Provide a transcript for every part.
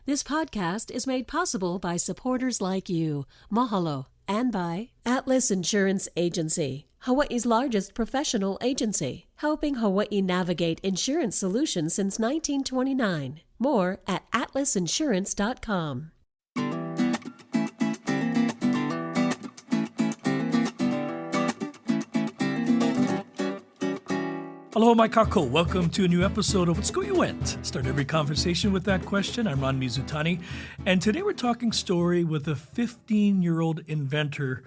This podcast is made possible by supporters like you. Mahalo. And by Atlas Insurance Agency, Hawaii's largest professional agency, helping Hawaii navigate insurance solutions since 1929. More at atlasinsurance.com. Aloha mai kako. Welcome to a new episode of What School You Went. Start every conversation with that question. I'm Ron Mizutani, and today we're talking story with a 15-year-old inventor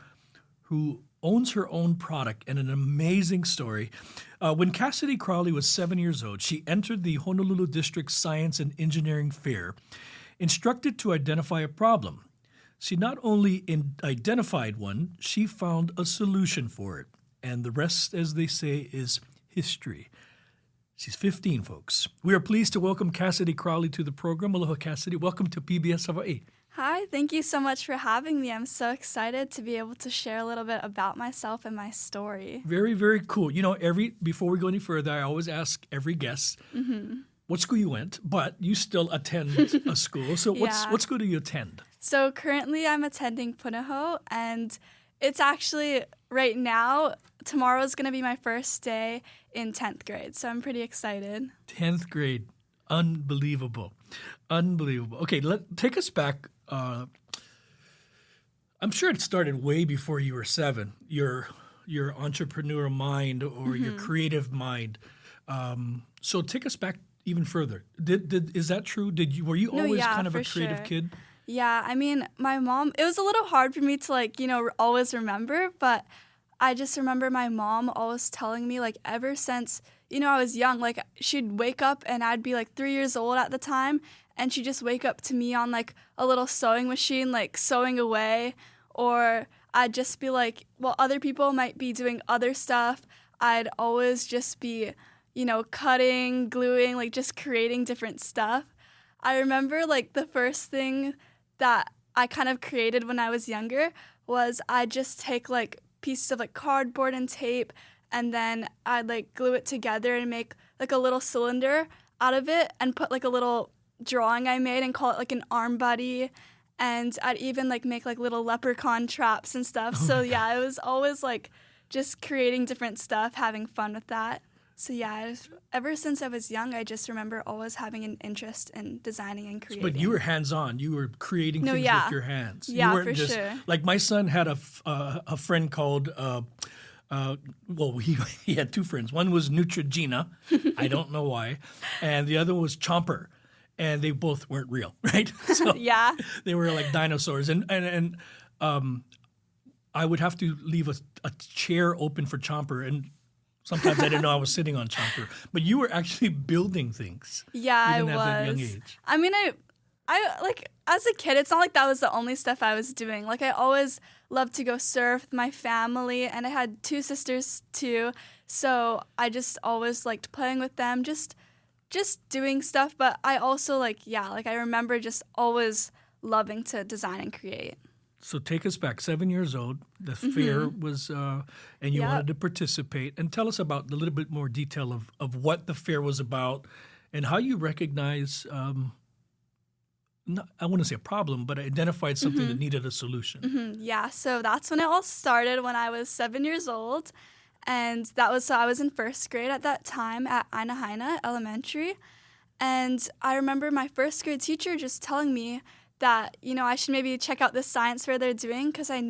who owns her own product, and an amazing story. When Cassidy Crowley was 7 years old, she entered the Honolulu District Science and Engineering Fair, instructed to identify a problem. She not only identified one, she found a solution for it. And the rest, as they say, is history. She's 15, folks. We are pleased to welcome Cassidy Crowley to the program. Aloha, Cassidy. Welcome to PBS Hawaii. Hi, thank you so much for having me. I'm so excited to be able to share a little bit about myself and my story. Very, very cool. You know, before we go any further, I always ask every guest what school you went, but you still attend a school. So what school do you attend? So currently I'm attending Punahou, and it's actually right now, tomorrow's going to be my first day in 10th grade, so I'm pretty excited. 10th grade. Unbelievable. Unbelievable. Okay, take us back. I'm sure it started way before you were 7, your entrepreneurial mind or your creative mind. So take us back even further. Is that true? Were you always kind of a creative kid? Yeah, I mean, my mom, it was a little hard for me to always remember, but I just remember my mom always telling me, ever since, I was young, she'd wake up and I'd be 3 years old at the time, and she'd just wake up to me on a little sewing machine, sewing away, or I'd just be while other people might be doing other stuff, I'd always just be, cutting, gluing, just creating different stuff. I remember the first thing that I kind of created when I was younger was I'd just take pieces of cardboard and tape, and then I'd glue it together and make a little cylinder out of it and put a little drawing I made and call it an arm buddy, and I'd even make little leprechaun traps and stuff. Oh, so yeah, it was always just creating different stuff, having fun with that. So yeah, ever since I was young, I just remember always having an interest in designing and creating. But you were hands-on. You were creating things with your hands. Yeah, you weren't for just, sure. My son had a friend called, he had 2 friends. One was Neutrogena. I don't know why. And the other was Chomper. And they both weren't real, right? So yeah. They were like dinosaurs. And I would have to leave a chair open for Chomper, and sometimes I didn't know I was sitting on Chomper. But you were actually building things. Yeah, even I was. at a young age. I mean, I as a kid, it's not like that was the only stuff I was doing. I always loved to go surf with my family, and I had 2 sisters too. So I just always liked playing with them, just doing stuff. But I also I remember just always loving to design and create. So take us back, 7 years old. The fair was, and you wanted to participate. And tell us about a little bit more detail of what the fair was about and how you recognize, I wouldn't say a problem, but identified something that needed a solution. Yeah, so that's when it all started, when I was 7 years old. And I was in 1st grade at that time at Ainahaina Elementary. And I remember my 1st grade teacher just telling me that, I should maybe check out this science fair they're doing, because I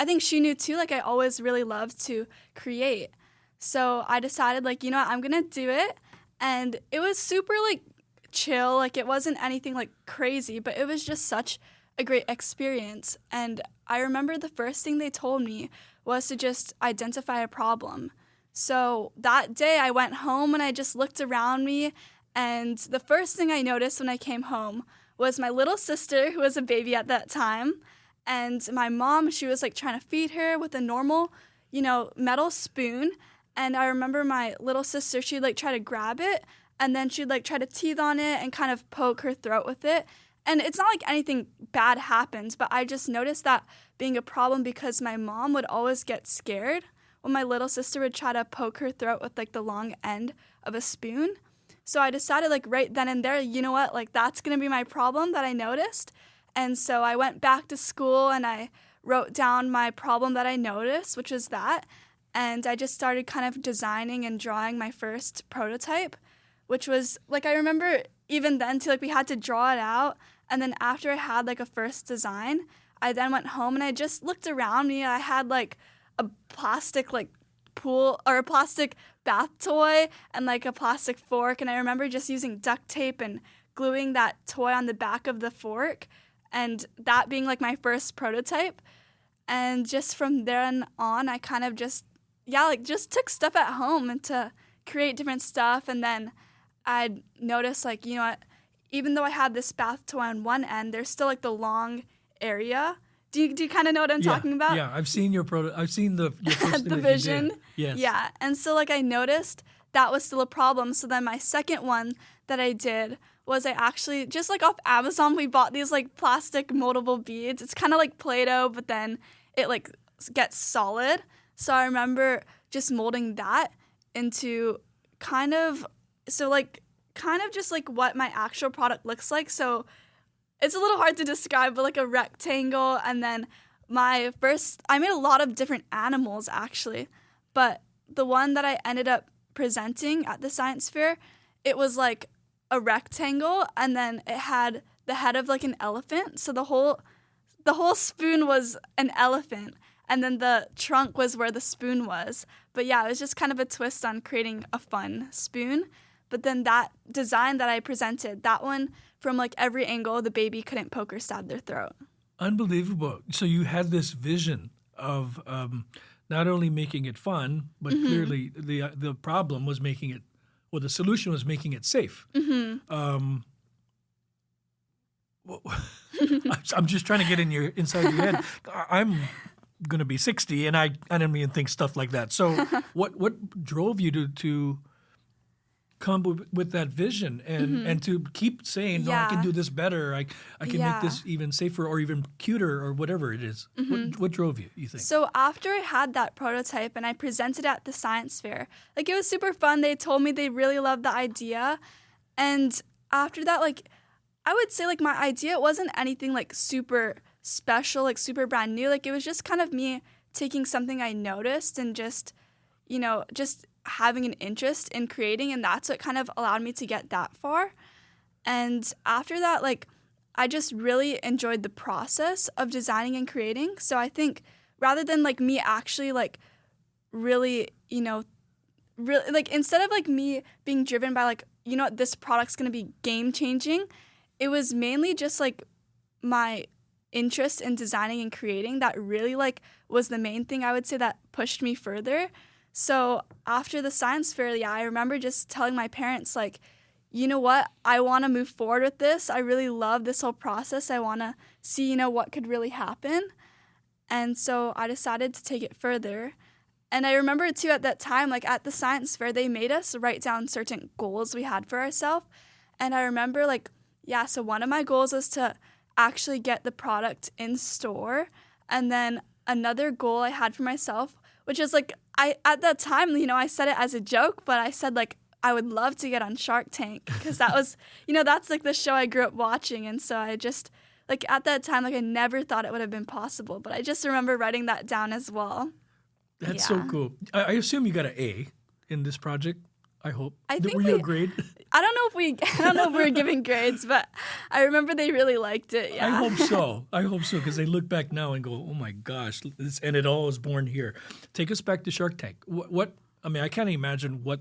think she knew too, I always really loved to create. So I decided, I'm going to do it. And it was super, chill. It wasn't anything, crazy, but it was just such a great experience. And I remember the first thing they told me was to just identify a problem. So that day I went home and I just looked around me, and the first thing I noticed when I came home was my little sister, who was a baby at that time, and my mom, she was trying to feed her with a normal, metal spoon. And I remember my little sister, she'd try to grab it, and then she'd try to teeth on it and kind of poke her throat with it. And it's not anything bad happens, but I just noticed that being a problem because my mom would always get scared when my little sister would try to poke her throat with the long end of a spoon. So I decided like right then and there, you know what, like that's going to be my problem that I noticed. And so I went back to school and I wrote down my problem that I noticed, which was that. And I just started kind of designing and drawing my first prototype, which was like, I remember even then too, like we had to draw it out. And then after I had like a first design, I then went home and I just looked around me. I had like a plastic like pool or a plastic bath toy and like a plastic fork. And I remember just using duct tape and gluing that toy on the back of the fork and that being like my first prototype. And just from then on, I kind of just took stuff at home and to create different stuff. And then I'd notice like, you know what, even though I had this bath toy on one end, there's still like the long area. Do you kind of know what I'm talking about? Yeah, I've seen your I've seen your first the vision. Yes. Yeah, and so like I noticed that was still a problem. So then my second one that I did was I actually just like off Amazon we bought these like plastic moldable beads. It's kind of like Play-Doh, but then it like gets solid. So I remember just molding that into kind of just like what my actual product looks like. So it's a little hard to describe, but like a rectangle. And then I made a lot of different animals actually, but the one that I ended up presenting at the science fair, it was like a rectangle and then it had the head of like an elephant. So the whole spoon was an elephant and then the trunk was where the spoon was. But yeah, it was just kind of a twist on creating a fun spoon. But then that design that I presented, that one, from like every angle, the baby couldn't poke or stab their throat. Unbelievable. So you had this vision of not only making it fun, but clearly the problem was making it, or the solution was making it safe. I'm just trying to get inside your head. I'm going to be 60, and I didn't even think stuff like that. So what drove you to come with that vision and to keep saying, no, I can do this better. I can make this even safer or even cuter or whatever it is. What drove you think? So after I had that prototype and I presented at the science fair, like it was super fun. They told me they really loved the idea. And after that, like I would say like my idea wasn't anything like super special, like super brand new. Like it was just kind of me taking something I noticed and just having an interest in creating, and that's what kind of allowed me to get that far. And after that, like I just really enjoyed the process of designing and creating. So I think rather than like me actually like really like instead of like me being driven by like, you know what, this product's gonna be game changing, it was mainly just like my interest in designing and creating that really like was the main thing I would say that pushed me further. So after the science fair, I remember just telling my parents, like, you know what, I want to move forward with this. I really love this whole process. I want to see, what could really happen. And so I decided to take it further. And I remember, too, at that time, like at the science fair, they made us write down certain goals we had for ourselves. And I remember, so one of my goals was to actually get the product in store. And then another goal I had for myself, which is like, at that time, I said it as a joke, but I said like I would love to get on Shark Tank because that was, that's like the show I grew up watching. And so I just like at that time, like I never thought it would have been possible, but I just remember writing that down as well. That's so cool. I assume you got an A in this project. I hope. I think were you a grade? I don't know if we were giving grades, but I remember they really liked it. Yeah. I hope so because they look back now and go, oh my gosh, and it all was born here. Take us back to Shark Tank. I can't imagine what.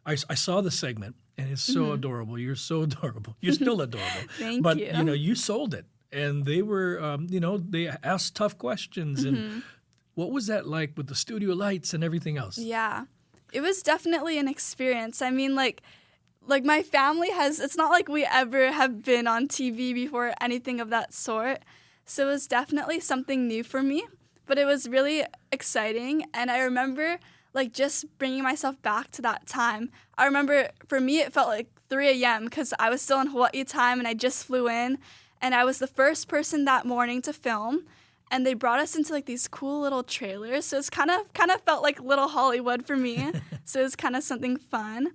I saw the segment and it's so adorable. You're so adorable. You're still adorable. Thank you. But you sold it, and they were, they asked tough questions, and what was that like with the studio lights and everything else? Yeah. It was definitely an experience. I mean, like my family it's not like we ever have been on TV before or anything of that sort. So it was definitely something new for me, but it was really exciting. And I remember like just bringing myself back to that time. I remember for me, it felt like 3 a.m. because I was still in Hawaiʻi time and I just flew in and I was the first person that morning to film. And they brought us into like these cool little trailers. So it's kind of felt like little Hollywood for me. So it was kind of something fun.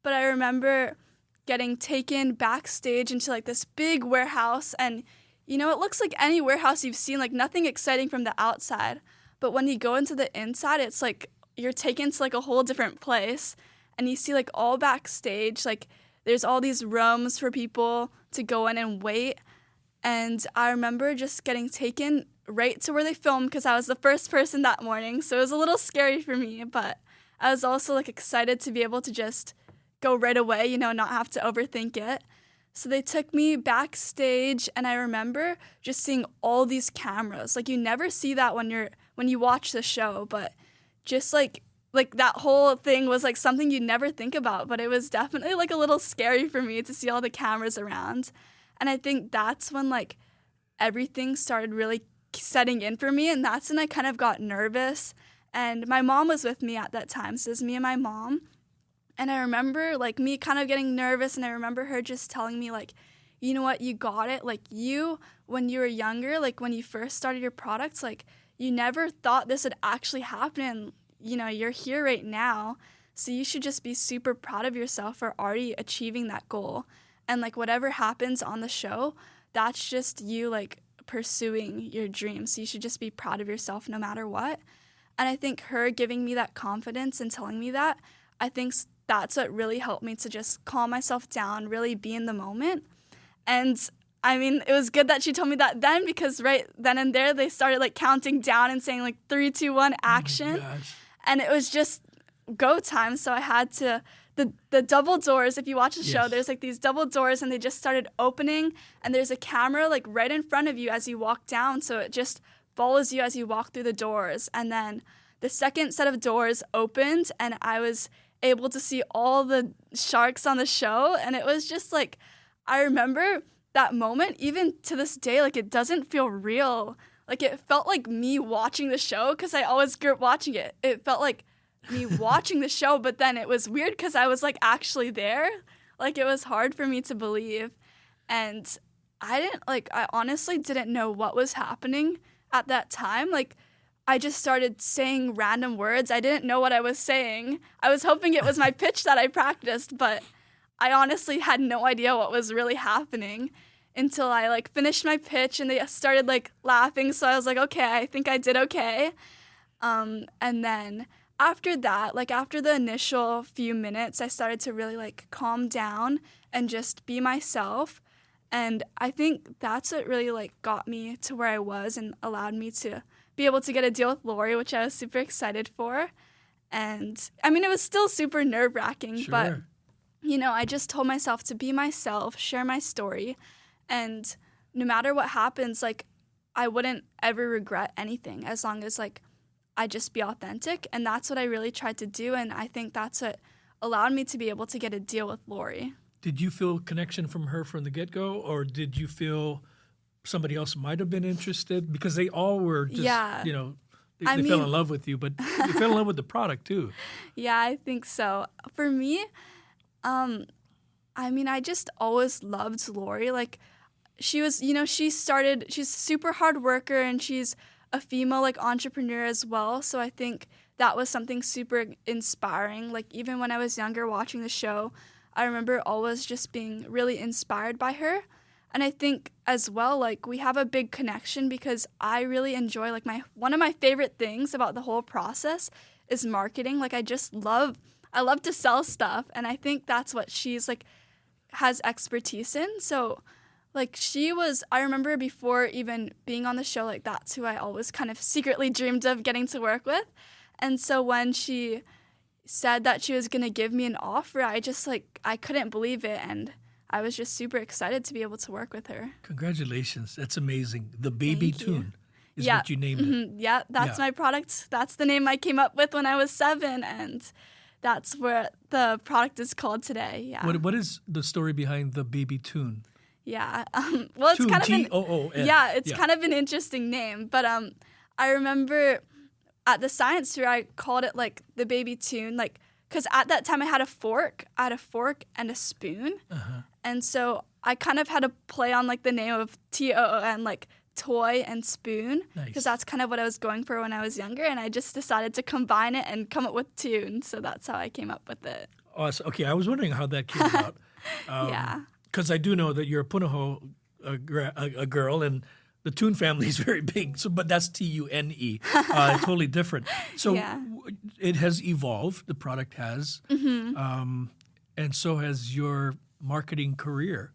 but I remember getting taken backstage into like this big warehouse, and it looks like any warehouse you've seen, like nothing exciting from the outside. But when you go into the inside, it's like you're taken to like a whole different place, and you see like all backstage, like there's all these rooms for people to go in and wait. And I remember just getting taken right to where they filmed because I was the first person that morning. So it was a little scary for me, but I was also like excited to be able to just go right away, not have to overthink it. So they took me backstage, and I remember just seeing all these cameras. Like you never see that when you watch the show, but just like that whole thing was like something you never think about, but it was definitely like a little scary for me to see all the cameras around. And I think that's when like everything started really setting in for me, and that's when I kind of got nervous. And my mom was with me at that time, so it was me and my mom. And I remember like me kind of getting nervous, and I remember her just telling me like, you know what, you got it. Like when you were younger, like when you first started your products, like you never thought this would actually happen, and you're here right now. So you should just be super proud of yourself for already achieving that goal. And like whatever happens on the show, that's just you like pursuing your dreams. So you should just be proud of yourself no matter what. And I think her giving me that confidence and telling me that, I think that's what really helped me to just calm myself down, really be in the moment. And I mean, it was good that she told me that then, because right then and there they started like counting down and saying like 3, 2, 1, action. Oh my gosh. And it was just go time. So I had to, the double doors, if you watch the show, Yes. there's like these double doors, and they just started opening, and there's a camera like right in front of you as you walk down. So it just follows you as you walk through the doors. And then the second set of doors opened, and I was able to see all the sharks on the show. And it was just like, I remember that moment, even to this day, like it doesn't feel real. Like it felt like me watching the show, because I always grew up watching it. It felt like me watching the show, but then it was weird because I was like actually there. Like it was hard for me to believe. And I honestly didn't know what was happening at that time. Like I just started saying random words. I didn't know what I was saying. I was hoping it was my pitch that I practiced, but I honestly had no idea what was really happening until I like finished my pitch, and they started like laughing. So I was like, okay, I think I did okay. And then after that, like after the initial few minutes, I started to really like calm down and just be myself. And I think that's what really like got me to where I was and allowed me to be able to get a deal with Lori, which I was super excited for. And I mean, it was still super nerve-wracking, Sure. but I just told myself to be myself, share my story, and no matter what happens, like I wouldn't ever regret anything as long as like I just be authentic. And that's what I really tried to do, and I think that's what allowed me to be able to get a deal with Lori. Did you feel a connection from her from the get-go, or did you feel somebody else might have been interested? Because they all were just, they fell in love with you, but they fell in love with the product too. Yeah, I think so. For me, I just always loved Lori. Like she was, she's a super hard worker, and she's a female like entrepreneur as well. So I think that was something super inspiring. Like even when I was younger watching the show, I remember always just being really inspired by her. And I think as well, like we have a big connection because I really enjoy like one of my favorite things about the whole process is marketing. Like I love to sell stuff, and I think that's what she's like has expertise in. So like I remember before even being on the show, like that's who I always kind of secretly dreamed of getting to work with. And so when she said that she was going to give me an offer, I couldn't believe it. And I was just super excited to be able to work with her. Congratulations. That's amazing. The Baby Thank you. Toon is what you named it. Yeah, that's my product. That's the name I came up with when I was 7, and that's where the product is called today. Yeah. What is the story behind the Baby Toon? Yeah. Well, it's Toon, kind of T-O-O-N. Yeah, it's kind of an interesting name. But I remember at the science fair, I called it like the Baby Toon, like because at that time I had a fork and a spoon, and so I kind of had to play on like the name of Toon, like toy and spoon, because that's kind of what I was going for when I was younger, and I just decided to combine it and come up with Toon. So that's how I came up with it. awesome. Okay, I was wondering how that came about. Yeah. Because I do know that you're a Punahou a girl, and the Toon family is very big. So, but that's Tune, totally different. So Yeah. it has evolved. The product has, and so has your marketing career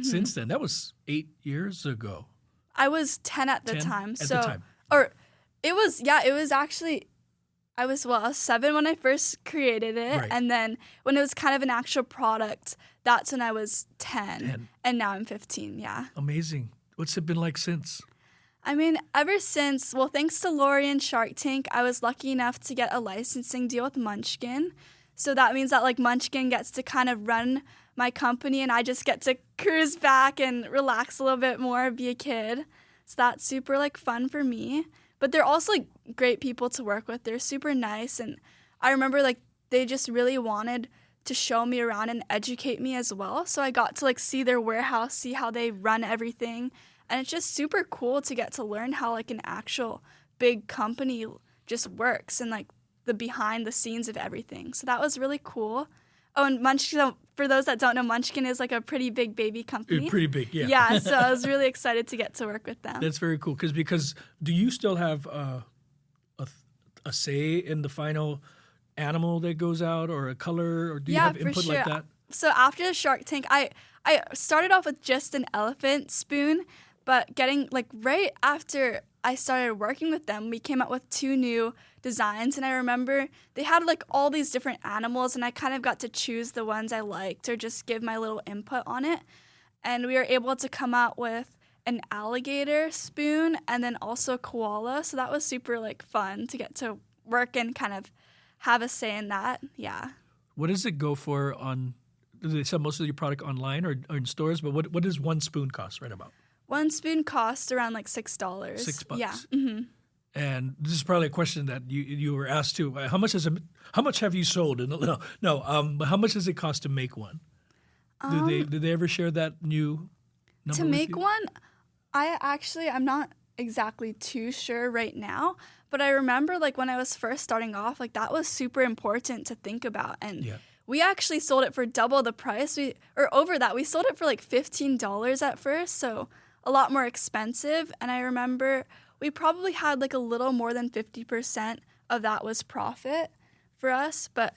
since then. That was 8 years ago. I was 10 at the 10 time. at So, the time. or it was actually, I was 7 when I first created it. Right. And then when it was kind of an actual product, that's when I was 10. And now I'm 15, yeah. Amazing. What's it been like since? I mean, ever since, thanks to Lori and Shark Tank, I was lucky enough to get a licensing deal with Munchkin. So that means that like Munchkin gets to kind of run my company and I just get to cruise back and relax a little bit more, be a kid. So that's super like fun for me. But they're also like great people to work with. They're super nice. And I remember like they just really wanted to show me around and educate me as well. So I got to like see their warehouse, see how they run everything. And it's just super cool to get to learn how like an actual big company just works and like the behind the scenes of everything. So that was really cool. Oh, and Munchkin, for those that don't know, Munchkin is like a pretty big baby company. Pretty big, yeah. Yeah, so I was really excited to get to work with them. That's very cool. Because do you still have a say in the final animal that goes out or a color, or do you have input like that? So after the Shark Tank, I started off with just an elephant spoon, but getting like right after I started working with them, we came up with 2 new designs. And I remember they had like all these different animals and I kind of got to choose the ones I liked or just give my little input on it. And we were able to come out with an alligator spoon and then also a koala. So that was super like fun to get to work and kind of have a say in that. Yeah. What does it go for on, do they sell most of your product online or in stores? But what does one spoon cost right about? 1 spoon costs around like $6. $6. Yeah. And this is probably a question that you were asked too. How much have you sold? And but how much does it cost to make one? Did they ever share that new number to with make you? one? I'm not exactly too sure right now, but I remember like when I was first starting off, like that was super important to think about. And we actually sold it for double the price. Over that. We sold it for like $15 at first, so a lot more expensive. And I remember we probably had like a little more than 50% of that was profit for us. But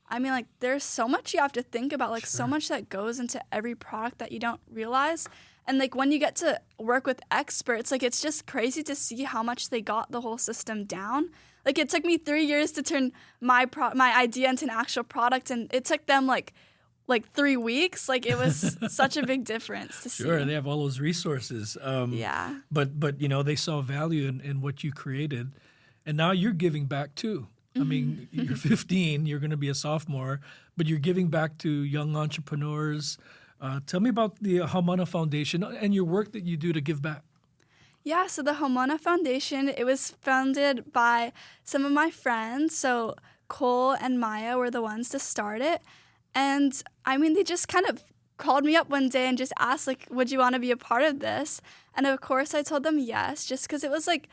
I mean, like there's so much you have to think about, like so much that goes into every product that you don't realize. And like when you get to work with experts, like it's just crazy to see how much they got the whole system down. Like it took me 3 years to turn my idea into an actual product, and it took them like 3 weeks. Like it was such a big difference to see. Sure, they have all those resources. Yeah. But they saw value in what you created, and now you're giving back too. I mean, you're 15, you're going to be a sophomore, but you're giving back to young entrepreneurs. Tell me about the Haumana Foundation and your work that you do to give back. Yeah, so the Haumana Foundation, it was founded by some of my friends. So Cole and Maya were the ones to start it. And I mean, they just kind of called me up one day and just asked, like, would you want to be a part of this? And of course, I told them yes, just because it was like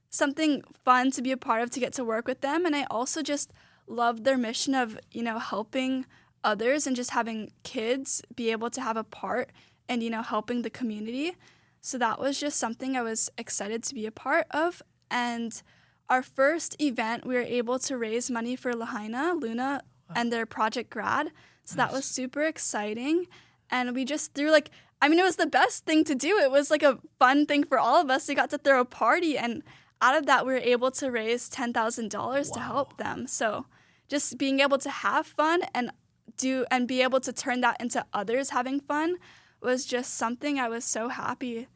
something fun to be a part of, to get to work with them. And I also just loved their mission of, helping others and just having kids be able to have a part and, helping the community. So that was just something I was excited to be a part of. And our first event, we were able to raise money for Lahaina, Luna, and their Project Grad. So that was super exciting. And we just threw it was the best thing to do. It was like a fun thing for all of us. We got to throw a party, and out of that, we were able to raise $10,000 to help them. So just being able to have fun and be able to turn that into others having fun was just something I was so happy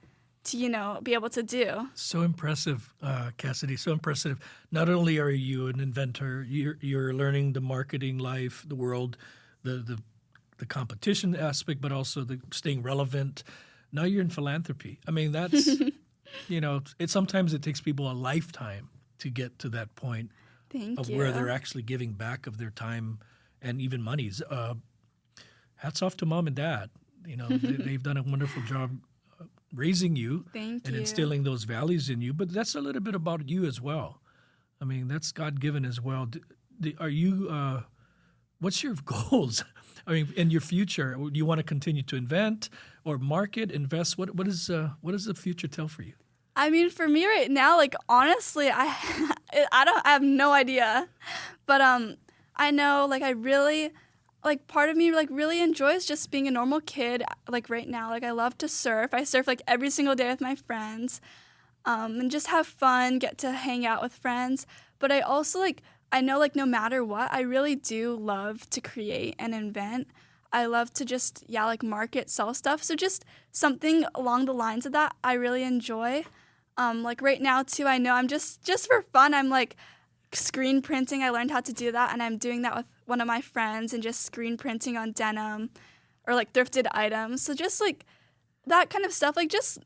to, be able to do. So impressive, Cassidy, so impressive. Not only are you an inventor, you're learning the marketing life, the world, the competition aspect, but also the staying relevant. Now you're in philanthropy. I mean, that's, sometimes it takes people a lifetime to get to that point where they're actually giving back of their time and even monies. Hats off to mom and dad. They've done a wonderful job raising you and instilling those values in you. But that's a little bit about you as well. I mean, that's God-given as well. Are you what's your goals? I mean, in your future, do you want to continue to invent or market, invest? What does the future tell for you? I mean, for me right now, like honestly, I have no idea, but I know like I really like part of me like really enjoys just being a normal kid. Like right now, like I love to surf. I surf like every single day with my friends, and just have fun, get to hang out with friends. But I also like I know like no matter what, I really do love to create and invent. I love to just like market, sell stuff. So just something along the lines of that, I really enjoy. Like right now too, I know I'm just for fun. I'm like screen printing. I learned how to do that, and I'm doing that with one of my friends and just screen printing on denim or like thrifted items. So just like that kind of stuff, like just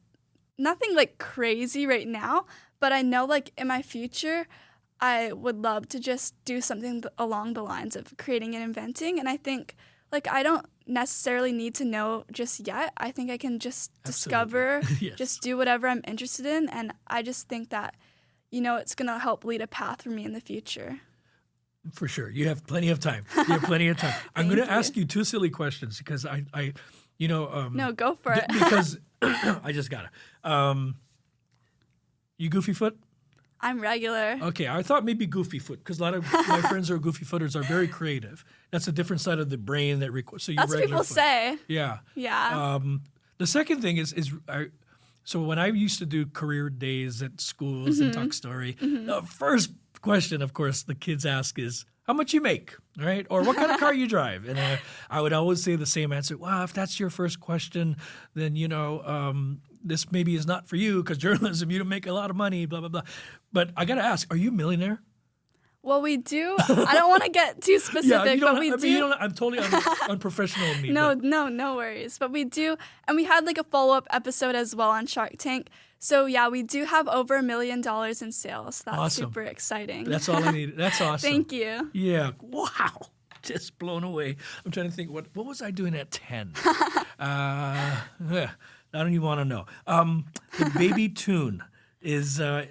nothing like crazy right now. But I know like in my future, I would love to just do something along the lines of creating and inventing. And I think like I don't necessarily need to know just yet. I think I can just discover, Yes. just do whatever I'm interested in. And I just think that, it's going to help lead a path for me in the future. For sure. You have plenty of time. I'm going to ask you two silly questions because No, go for it. Because I just got to. You goofy foot? I'm regular. Okay, I thought maybe goofy foot because a lot of my friends who are goofy footers are very creative. That's a different side of the brain that requires. So you're That's what regular people foot. say. Yeah. Yeah. The second thing is so when I used to do career days at schools and talk story, the first question, of course, the kids ask is, how much you make, right? Or what kind of car you drive? And I would always say the same answer. Well, if that's your first question, then, this maybe is not for you because journalism, you don't make a lot of money, blah, blah, blah. But I got to ask, are you a millionaire? Well, we do. I don't want to get too specific, but we do. I'm totally unprofessional of me. No worries. But we do. And we had like a follow-up episode as well on Shark Tank. So yeah, we do have over $1 million in sales. That's awesome. Super exciting. That's all I need. That's awesome. Thank you. Yeah. Wow. Just blown away. I'm trying to think, what was I doing at 10? I don't even want to know. The baby Toon is, so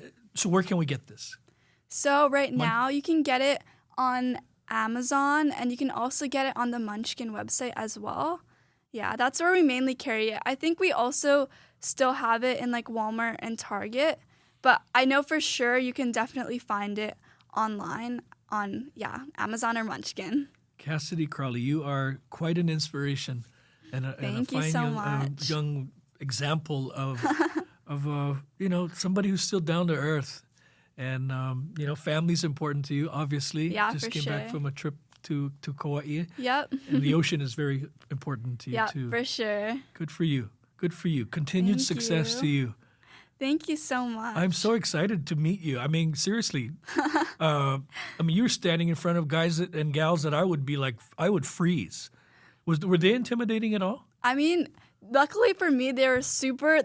where can we get this? So right now you can get it on Amazon, and you can also get it on the Munchkin website as well. Yeah, that's where we mainly carry it. I think we also still have it in like Walmart and Target, but I know for sure you can definitely find it online on, Amazon or Munchkin. Cassidy Crowley, you are quite an inspiration and a fine young example of somebody who's still down to earth. And, family's important to you, obviously. Yeah, Just for came sure. back from a trip to Kauai. Yep. And the ocean is very important to you, too. Yeah, for sure. Good for you. Good for you. Continued Thank success you. to you. Thank you so much. I'm so excited to meet you. I mean, seriously. You're standing in front of guys and gals that I would freeze. Were they intimidating at all? I mean, luckily for me, they were super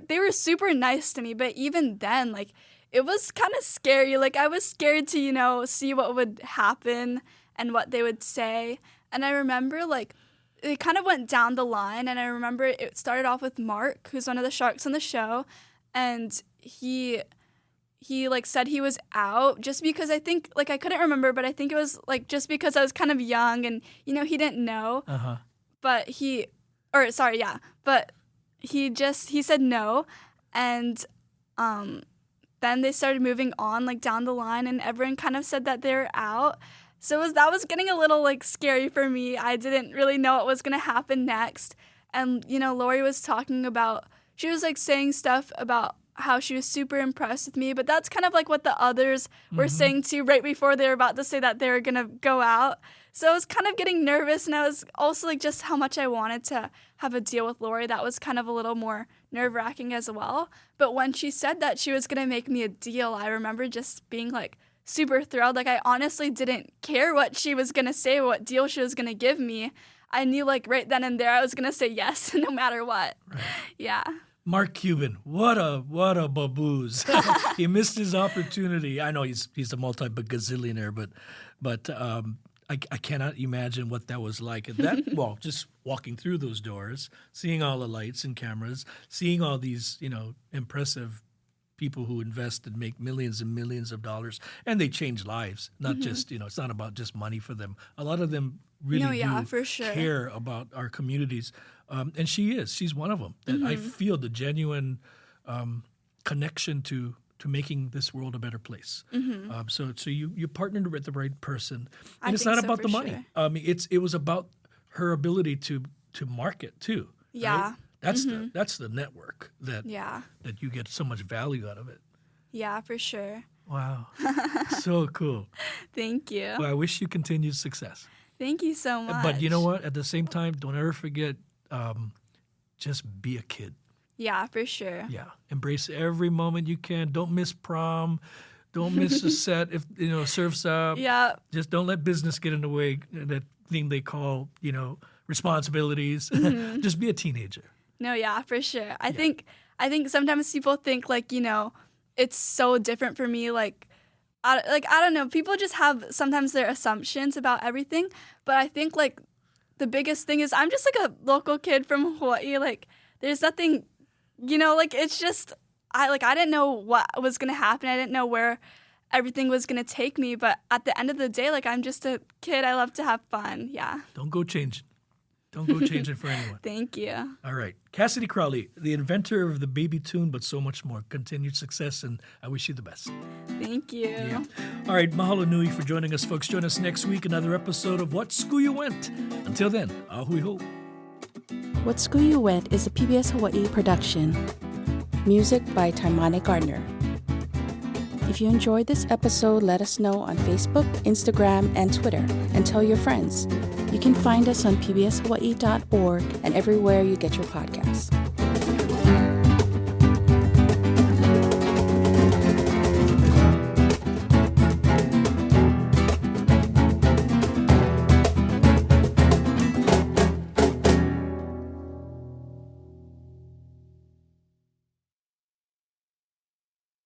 nice to me. But even then, like, it was kind of scary. Like, I was scared to, see what would happen and what they would say. And I remember, like, it kind of went down the line. And I remember it started off with Mark, who's one of the sharks on the show. And he like said he was out just because I think, like, I couldn't remember, but I think it was like just because I was kind of young and, he didn't know. Uh-huh. But he said no. And then they started moving on, like, down the line, and everyone kind of said that they were out. So that was getting a little, like, scary for me. I didn't really know what was going to happen next. And, Lori was talking about, she was, like, saying stuff about how she was super impressed with me, but that's kind of like what the others were saying too right before they were about to say that they were going to go out. So I was kind of getting nervous, and I was also like just how much I wanted to have a deal with Lori. That was kind of a little more nerve-wracking as well. But when she said that she was going to make me a deal, I remember just being like super thrilled. Like, I honestly didn't care what she was going to say, what deal she was going to give me. I knew, like, right then and there I was going to say yes no matter what. Right. Yeah. Mark Cuban, what a baboose. He missed his opportunity. I know he's a multi-gazillionaire, but I cannot imagine what that was like. Just walking through those doors, seeing all the lights and cameras, seeing all these, impressive people who invest and make millions and millions of dollars, and they change lives. Not just, it's not about just money for them. A lot of them really No, yeah, do for sure. care about our communities. And she's one of them. That I feel the genuine connection to making this world a better place. So you partnered with the right person, and it's think not so, about for the money. sure. It was about her ability to market too. Yeah. Right? That's the network that Yeah. that you get so much value out of it. Yeah, for sure. Wow, so cool. Thank you. Well, I wish you continued success. Thank you so much. But you know what? At the same time, don't ever forget, just be a kid. Yeah, for sure. Yeah, embrace every moment you can. Don't miss prom. Don't miss a set if surf's up. Yeah. Just don't let business get in the way. That thing they call responsibilities. Just be a teenager. No, yeah, for sure. I think sometimes people think like, it's so different for me. I don't know. People just have sometimes their assumptions about everything. But I think like the biggest thing is I'm just like a local kid from Hawaii. Like there's nothing, it's just, I didn't know what was going to happen. I didn't know where everything was going to take me. But at the end of the day, like I'm just a kid. I love to have fun. Yeah. Don't go changing. Don't go changing for anyone. Thank you. All right. Cassidy Crowley, the inventor of the baby Toon, but so much more. Continued success, and I wish you the best. Thank you. Yeah. All right. Mahalo nui for joining us, folks. Join us next week, another episode of What School You Went. Until then, ahui ho. What School You Went is a PBS Hawaii production. Music by Taimane Gardner. If you enjoyed this episode, let us know on Facebook, Instagram, and Twitter, and tell your friends. You can find us on pbshawaii.org and everywhere you get your podcasts.